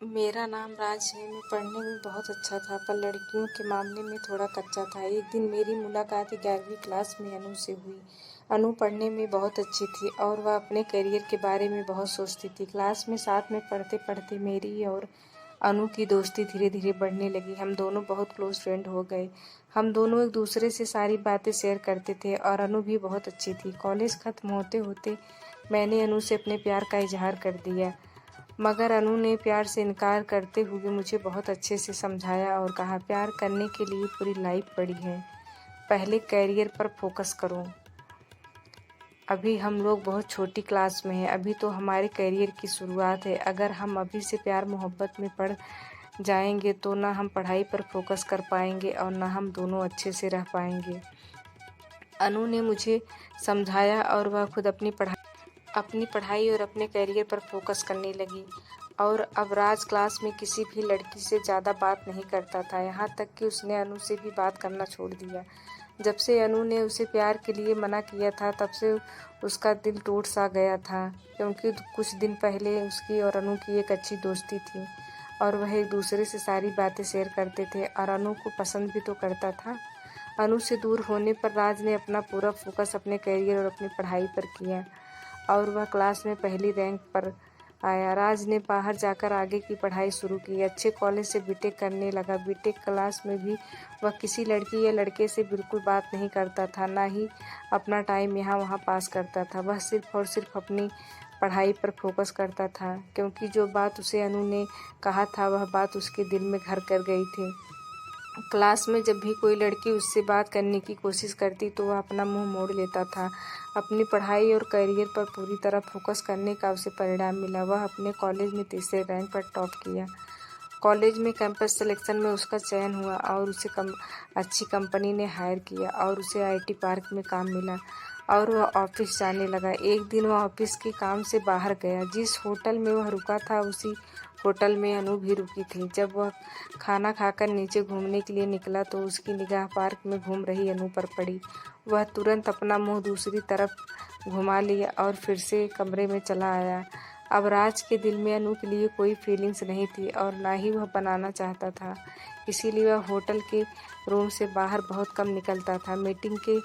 मेरा नाम राज है। मैं पढ़ने में बहुत अच्छा था, पर लड़कियों के मामले में थोड़ा कच्चा था। एक दिन मेरी मुलाकात 11वीं क्लास में अनु से हुई। अनु पढ़ने में बहुत अच्छी थी और वह अपने करियर के बारे में बहुत सोचती थी। क्लास में साथ में पढ़ते पढ़ते मेरी और अनु की दोस्ती धीरे धीरे बढ़ने लगी। हम दोनों बहुत क्लोज फ्रेंड हो गए। हम दोनों एक दूसरे से सारी बातें शेयर करते थे और अनु भी बहुत अच्छी थी। कॉलेज खत्म होते होते मैंने अनु से अपने प्यार का इजहार कर दिया, मगर अनु ने प्यार से इनकार करते हुए मुझे बहुत अच्छे से समझाया और कहा, प्यार करने के लिए पूरी लाइफ पड़ी है, पहले कैरियर पर फोकस करो। अभी हम लोग बहुत छोटी क्लास में हैं, अभी तो हमारे करियर की शुरुआत है। अगर हम अभी से प्यार मोहब्बत में पड़ जाएंगे तो ना हम पढ़ाई पर फोकस कर पाएंगे और ना हम दोनों अच्छे से रह पाएंगे। अनु ने मुझे समझाया और वह खुद अपनी पढ़ाई और अपने करियर पर फोकस करने लगी। और अब राज क्लास में किसी भी लड़की से ज़्यादा बात नहीं करता था, यहाँ तक कि उसने अनु से भी बात करना छोड़ दिया। जब से अनु ने उसे प्यार के लिए मना किया था, तब से उसका दिल टूट सा गया था, क्योंकि कुछ दिन पहले उसकी और अनु की एक अच्छी दोस्ती थी और वह एक दूसरे से सारी बातें शेयर करते थे और अनु को पसंद भी तो करता था। अनु से दूर होने पर राज ने अपना पूरा फोकस अपने करियर और अपनी पढ़ाई पर किया और वह क्लास में पहली रैंक पर आया। राज ने बाहर जाकर आगे की पढ़ाई शुरू की, अच्छे कॉलेज से बीटेक करने लगा। बीटेक क्लास में भी वह किसी लड़की या लड़के से बिल्कुल बात नहीं करता था, ना ही अपना टाइम यहाँ वहाँ पास करता था। वह सिर्फ और सिर्फ अपनी पढ़ाई पर फोकस करता था, क्योंकि जो बात उसे अनु ने कहा था वह बात उसके दिल में घर कर गई थी। क्लास में जब भी कोई लड़की उससे बात करने की कोशिश करती तो वह अपना मुंह मोड़ लेता था। अपनी पढ़ाई और करियर पर पूरी तरह फोकस करने का उसे परिणाम मिला। वह अपने कॉलेज में तीसरे रैंक पर टॉप किया। कॉलेज में कैंपस सिलेक्शन में उसका चयन हुआ और उसे अच्छी कंपनी ने हायर किया और उसे आईटी पार्क में काम मिला और वह ऑफिस जाने लगा। एक दिन वह ऑफिस के काम से बाहर गया। जिस होटल में वह रुका था उसी होटल में अनु भी रुकी थी। जब वह खाना खाकर नीचे घूमने के लिए निकला तो उसकी निगाह पार्क में घूम रही अनु पर पड़ी। वह तुरंत अपना मुंह दूसरी तरफ घुमा लिया और फिर से कमरे में चला आया। अब राज के दिल में अनु के लिए कोई फीलिंग्स नहीं थी और ना ही वह बनाना चाहता था, इसीलिए वह होटल के रूम से बाहर बहुत कम निकलता था। मीटिंग के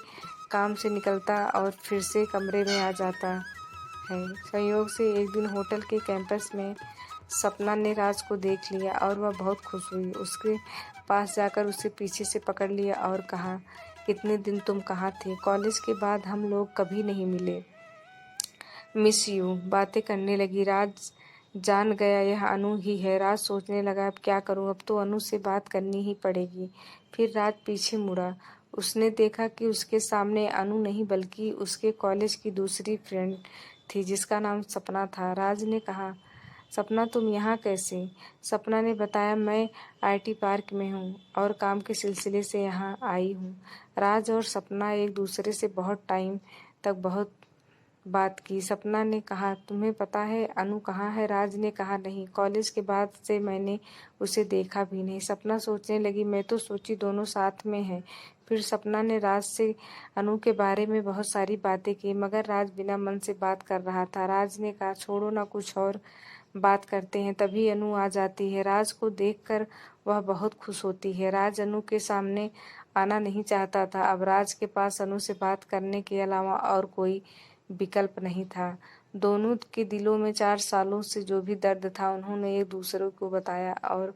काम से निकलता और फिर से कमरे में आ जाता है। संयोग से एक दिन होटल के कैंपस में सपना ने राज को देख लिया और वह बहुत खुश हुई। उसके पास जाकर उसे पीछे से पकड़ लिया और कहा, इतने दिन तुम कहाँ थे? कॉलेज के बाद हम लोग कभी नहीं मिले, मिस यू। बातें करने लगी। राज जान गया यह अनु ही है। राज सोचने लगा, अब क्या करूं, अब तो अनु से बात करनी ही पड़ेगी। फिर राज पीछे मुड़ा। उसने देखा कि उसके सामने अनु नहीं बल्कि उसके कॉलेज की दूसरी फ्रेंड थी, जिसका नाम सपना था। राज ने कहा, सपना तुम यहाँ कैसे? सपना ने बताया, मैं आईटी पार्क में हूँ और काम के सिलसिले से यहाँ आई हूँ। राज और सपना एक दूसरे से बहुत टाइम तक बहुत बात की। सपना ने कहा, तुम्हें पता है अनु कहाँ है? राज ने कहा, नहीं, कॉलेज के बाद से मैंने उसे देखा भी नहीं। सपना सोचने लगी, मैं तो सोची दोनों साथ में हैं। फिर सपना ने राज से अनु के बारे में बहुत सारी बातें की, मगर राज बिना मन से बात कर रहा था। राज ने कहा, छोड़ो ना, कुछ और बात करते हैं। तभी अनु आ जाती है। राज को देखकर वह बहुत खुश होती है। राज अनु के सामने आना नहीं चाहता था। अब राज के पास अनु से बात करने के अलावा और कोई विकल्प नहीं था। दोनों के दिलों में 4 सालों से जो भी दर्द था उन्होंने एक दूसरे को बताया और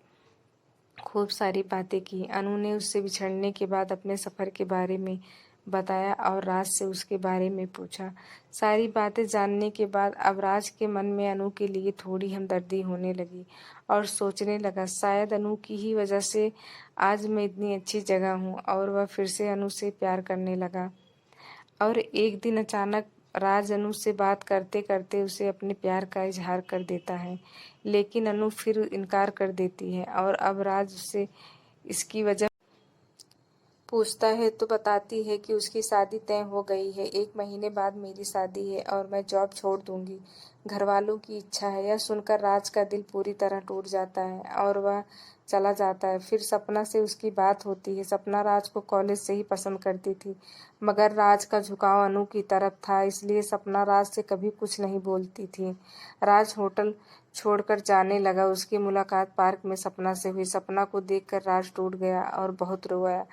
खूब सारी बातें की। अनु ने उससे बिछड़ने के बाद अपने सफ़र के बारे में बताया और राज से उसके बारे में पूछा। सारी बातें जानने के बाद अब राज के मन में अनु के लिए थोड़ी हमदर्दी होने लगी और सोचने लगा, शायद अनु की ही वजह से आज मैं इतनी अच्छी जगह हूँ। और वह फिर से अनु से प्यार करने लगा। और एक दिन अचानक राज अनु से बात करते करते उसे अपने प्यार का इजहार कर देता है, लेकिन अनु फिर इनकार कर देती है और अब राज उससे इसकी वजह पूछता है तो बताती है कि उसकी शादी तय हो गई है। 1 महीने बाद मेरी शादी है और मैं जॉब छोड़ दूंगी, घर वालों की इच्छा है। यह सुनकर राज का दिल पूरी तरह टूट जाता है और वह चला जाता है। फिर सपना से उसकी बात होती है। सपना राज को कॉलेज से ही पसंद करती थी, मगर राज का झुकाव अनु की तरफ था, इसलिए सपना राज से कभी कुछ नहीं बोलती थी। राज होटल छोड़कर जाने लगा। उसकी मुलाकात पार्क में सपना से हुई। सपना को देखकर राज टूट गया और बहुत रोया।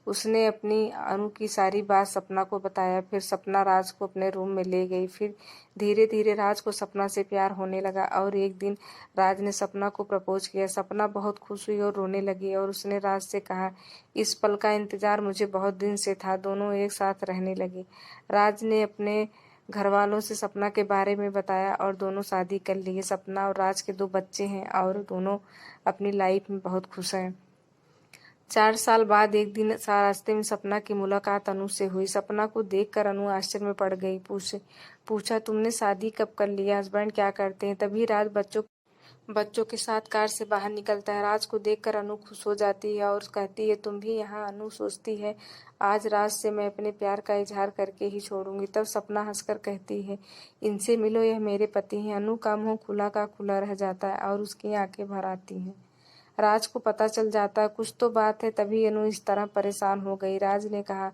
उसने अपनी अनु की सारी बात सपना को बताया। फिर सपना राज को अपने रूम में ले गई। फिर धीरे धीरे राज को सपना से प्यार होने लगा और एक दिन राज ने सपना को प्रपोज किया। सपना बहुत खुश हुई और रोने लगी और उसने राज से कहा, इस पल का इंतजार मुझे बहुत दिन से था। दोनों एक साथ रहने लगे। राज ने अपने घर वालों से सपना के बारे में बताया और दोनों शादी कर लिए। सपना और राज के 2 बच्चे हैं और दोनों अपनी लाइफ में बहुत खुश हैं। 4 साल बाद एक दिन रास्ते में सपना की मुलाकात अनु से हुई। सपना को देखकर अनु आश्चर्य में पड़ गई। पूछा, तुमने शादी कब कर लिया? हस्बैंड क्या करते हैं? तभी राज बच्चों के साथ कार से बाहर निकलता है। राज को देखकर अनु खुश हो जाती है और कहती है, तुम भी यहाँ? अनु सोचती है, आज राज से मैं अपने प्यार का इजहार करके ही छोड़ूंगी। तब सपना हंसकर कहती है, इनसे मिलो, यह मेरे पति हैं। अनु का मुंह खुला का खुला रह जाता है और उसकी आंखें भर आती हैं। राज को पता चल जाता है कुछ तो बात है। तभी अनु इस तरह परेशान हो गई। राज ने कहा,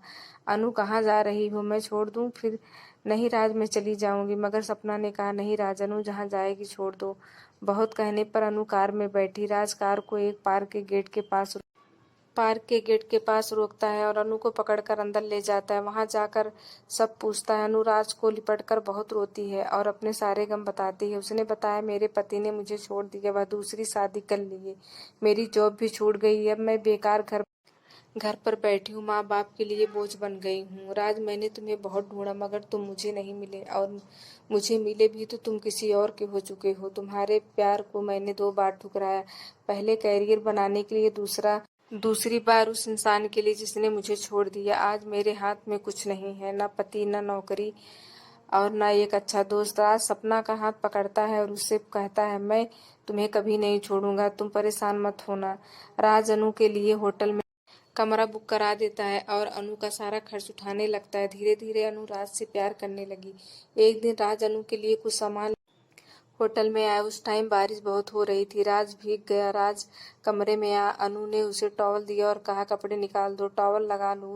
अनु कहाँ जा रही हो? मैं छोड़ दूं फिर? नहीं राज, मैं चली जाऊंगी। मगर सपना ने कहा, नहीं राज, अनु जहाँ जाएगी छोड़ दो। बहुत कहने पर अनु कार में बैठी। राज कार को एक पार्क के गेट के पास रोकता है और अनु को पकड़कर अंदर ले जाता है। वहां जाकर सब पूछता है। अनु राज को लिपटकर बहुत रोती है और अपने सारे गम बताती है। उसने बताया, मेरे पति ने मुझे छोड़ दिया, वह दूसरी शादी कर ली है। मेरी जॉब भी छूट गई। अब मैं बेकार घर पर बैठी हूँ। माँ बाप के लिए बोझ बन गई हूँ। राज, मैंने तुम्हें बहुत ढूंढा मगर तुम मुझे नहीं मिले, और मुझे मिले भी तो तुम किसी और के हो चुके हो। तुम्हारे प्यार को मैंने 2 बार ठुकराया। पहले कैरियर बनाने के लिए, दूसरी बार उस इंसान के लिए जिसने मुझे छोड़ दिया। आज मेरे हाथ में कुछ नहीं है, ना पति, ना नौकरी और ना एक अच्छा दोस्त। राज सपना का हाथ पकड़ता है और उससे कहता है, मैं तुम्हें कभी नहीं छोड़ूंगा, तुम परेशान मत होना। राज अनु के लिए होटल में कमरा बुक करा देता है और अनु का सारा खर्च उठाने लगता है। धीरे धीरे अनु राज से प्यार करने लगी। एक दिन राज अनु के लिए कुछ सामान होटल में आया। उस टाइम बारिश बहुत हो रही थी। राज भीग गया। राज कमरे में आया। अनु ने उसे टॉवल दिया और कहा, कपड़े निकाल दो, टॉवल लगा लो।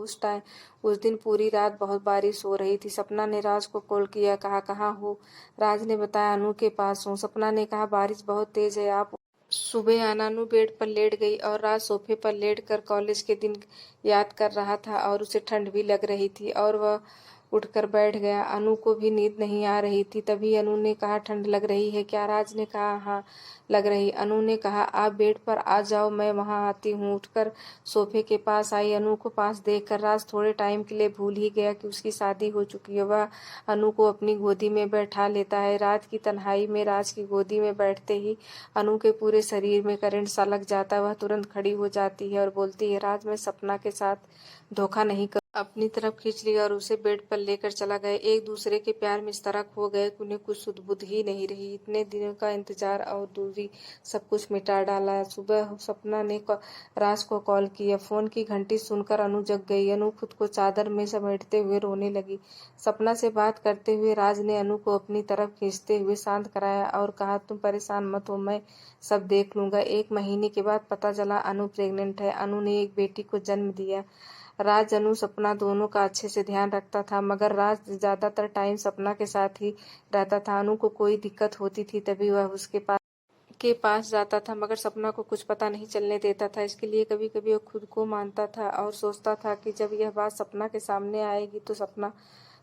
उस दिन पूरी रात बहुत बारिश हो रही थी। सपना ने राज को कॉल किया, कहा, कहाँ हो? राज ने बताया, अनु के पास हूँ। सपना ने कहा, बारिश बहुत तेज है, आप सुबह आना। अनु बेड पर लेट गई और राज सोफे पर लेटकर कॉलेज के दिन याद कर रहा था और उसे ठंड भी लग रही थी और वह उठकर बैठ गया। अनु को भी नींद नहीं आ रही थी। तभी अनु ने कहा, ठंड लग रही है क्या? राज ने कहा, हाँ लग रही। अनु ने कहा, आप बेड पर आ जाओ, मैं वहां आती हूँ। उठकर सोफे के पास आई। अनु को पास देखकर राज थोड़े टाइम के लिए भूल ही गया कि उसकी शादी हो चुकी है। वह अनु को अपनी गोदी में बैठा लेता है। रात की तन्हाई में राज की गोदी में बैठते ही अनु के पूरे शरीर में करंट सा लग जाता है। वह तुरंत खड़ी हो जाती है और बोलती है, राज, मैं सपना के साथ धोखा नहीं कर। अपनी तरफ खींच लिया और उसे बेड पर लेकर चला गया। एक दूसरे के प्यार में इस तरह खो गए कि उन्हें कुछ सुध-बुध ही नहीं रही। इतने दिनों का इंतजार और दूरी सब कुछ मिटा डाला। सुबह सपना ने राज को कॉल किया। फोन की घंटी सुनकर अनु जग गई। अनु खुद को चादर में समेटते हुए रोने लगी। सपना से बात करते हुए राज ने अनु को अपनी तरफ खींचते हुए शांत कराया और कहा, तुम परेशान मत हो, मैं सब देख लूंगा। 1 महीने के बाद पता चला अनु प्रेग्नेंट है। अनु ने एक बेटी को जन्म दिया। राज अनु सपना दोनों का अच्छे से ध्यान रखता था, मगर राज ज्यादातर टाइम सपना के साथ ही रहता था। अनु को कोई दिक्कत होती थी तभी वह उसके पास जाता था, मगर सपना को कुछ पता नहीं चलने देता था। इसके लिए कभी कभी वह खुद को मानता था और सोचता था कि जब यह बात सपना के सामने आएगी तो सपना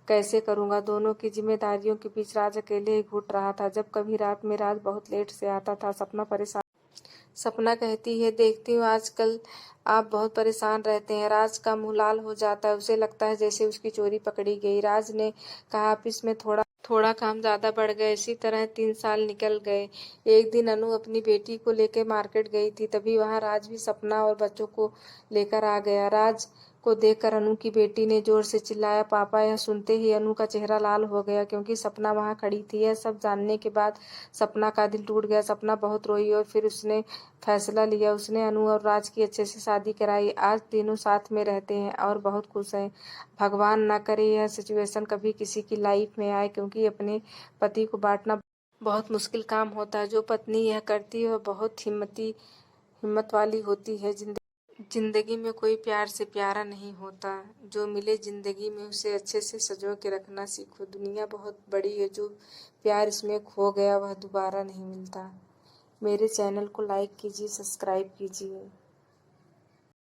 कैसे करूंगा। दोनों की जिम्मेदारियों के बीच राज अकेले ही घुट रहा था। जब कभी रात में राज बहुत लेट से आता था, सपना कहती है, देखती हूँ आजकल आप बहुत परेशान रहते हैं। राज का मुंह लाल हो जाता है। उसे लगता है जैसे उसकी चोरी पकड़ी गई। राज ने कहा, ऑफिस में थोड़ा काम ज्यादा बढ़ गया। इसी तरह 3 साल निकल गए। एक दिन अनु अपनी बेटी को लेकर मार्केट गई थी। तभी वहां राज भी सपना और बच्चों को लेकर आ गया। राज को देखकर अनु की बेटी ने जोर से चिल्लाया, पापा। यह सुनते ही अनु का चेहरा लाल हो गया क्योंकि सपना वहां खड़ी थी। यह सब जानने के बाद सपना का दिल टूट गया। सपना बहुत रोई और फिर उसने फैसला लिया। उसने अनु और राज की अच्छे से शादी कराई। आज तीनों साथ में रहते हैं और बहुत खुश हैं। भगवान ना करे यह सिचुएशन कभी किसी की लाइफ में आए, क्योंकि अपने पति को बांटना बहुत मुश्किल काम होता है। जो पत्नी यह करती है वह बहुत हिम्मत वाली होती है। जिंदगी में कोई प्यार से प्यारा नहीं होता। जो मिले जिंदगी में उसे अच्छे से सजो के रखना सीखो। दुनिया बहुत बड़ी है, जो प्यार इसमें खो गया वह दोबारा नहीं मिलता। मेरे चैनल को लाइक कीजिए, सब्सक्राइब कीजिए।